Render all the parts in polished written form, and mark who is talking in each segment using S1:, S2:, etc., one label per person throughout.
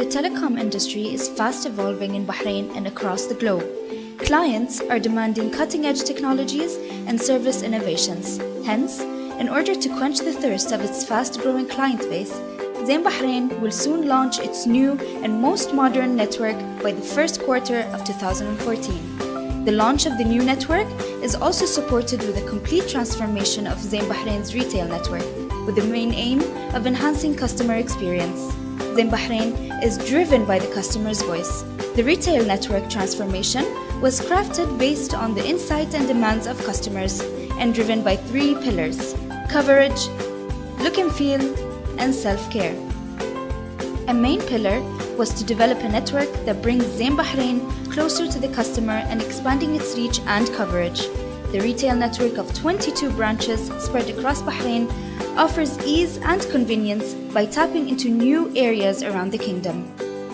S1: The telecom industry is fast evolving in Bahrain and across the globe. Clients are demanding cutting-edge technologies and service innovations. Hence, in order to quench the thirst of its fast-growing client base, Zain Bahrain will soon launch its new and most modern network by the first quarter of 2014. The launch of the new network is also supported with a complete transformation of Zain Bahrain's retail network, with the main aim of enhancing customer experience. Zain Bahrain is driven by the customer's voice. The retail network transformation was crafted based on the insight and demands of customers and driven by three pillars: coverage, look and feel, and self-care. A main pillar was to develop a network that brings Zain Bahrain closer to the customer and expanding its reach and coverage. The retail network of 22 branches spread across Bahrain offers ease and convenience by tapping into new areas around the kingdom.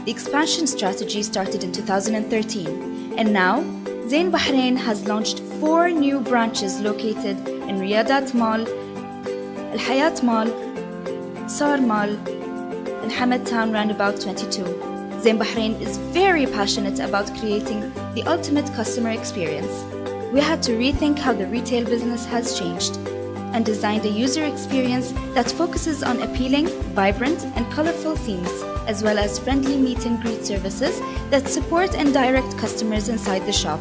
S1: The expansion strategy started in 2013, and now Zain Bahrain has launched 4 new branches located in Riyadat Mall, Al Hayat Mall, Sar Mall, and Hamad Town Roundabout 22. Zain Bahrain is very passionate about creating the ultimate customer experience. We had to rethink how the retail business has changed and designed a user experience that focuses on appealing, vibrant, and colorful themes, as well as friendly meet and greet services that support and direct customers inside the shop.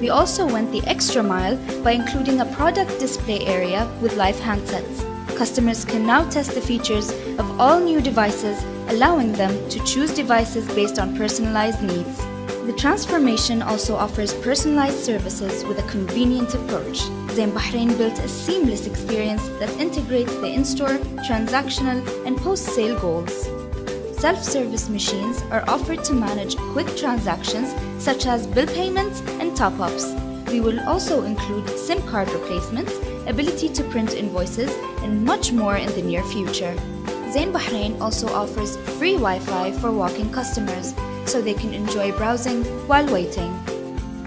S1: We also went the extra mile by including a product display area with live handsets. Customers can now test the features of all new devices, allowing them to choose devices based on personalized needs. The transformation also offers personalized services with a convenient approach. Zain Bahrain built a seamless experience that integrates the in-store, transactional, and post-sale goals. Self-service machines are offered to manage quick transactions such as bill payments and top-ups. We will also include SIM card replacements, ability to print invoices, and much more in the near future. Zain Bahrain also offers free Wi-Fi for walk-in customers, so they can enjoy browsing while waiting.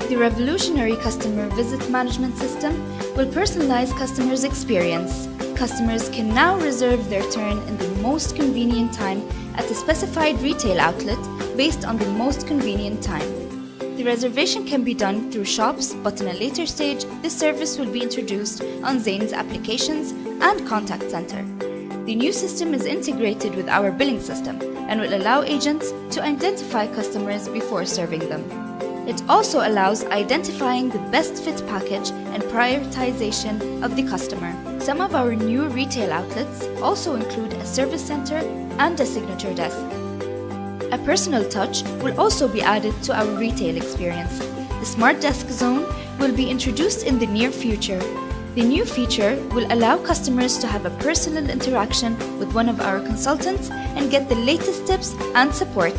S1: The revolutionary customer visit management system will personalize customers' experience. Customers can now reserve their turn in the most convenient time at a specified retail outlet based on the most convenient time. The reservation can be done through shops, but in a later stage, this service will be introduced on Zain's applications and contact center. The new system is integrated with our billing system and will allow agents to identify customers before serving them. It also allows identifying the best fit package and prioritization of the customer. Some of our new retail outlets also include a service center and a signature desk. A personal touch will also be added to our retail experience. The Smart Desk Zone will be introduced in the near future. The new feature will allow customers to have a personal interaction with one of our consultants and get the latest tips and support.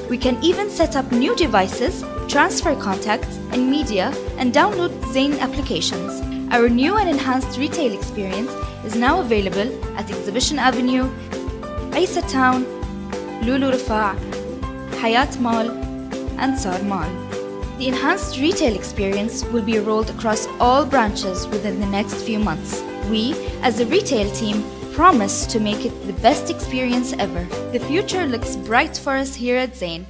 S1: We can even set up new devices, transfer contacts and media, and download Zain applications. Our new and enhanced retail experience is now available at Exhibition Avenue, Isa Town, Lulu Rafa', Hayat Mall, and Sar Mall. The enhanced retail experience will be rolled across all branches within the next few months. We, as a retail team, promise to make it the best experience ever. The future looks bright for us here at Zain.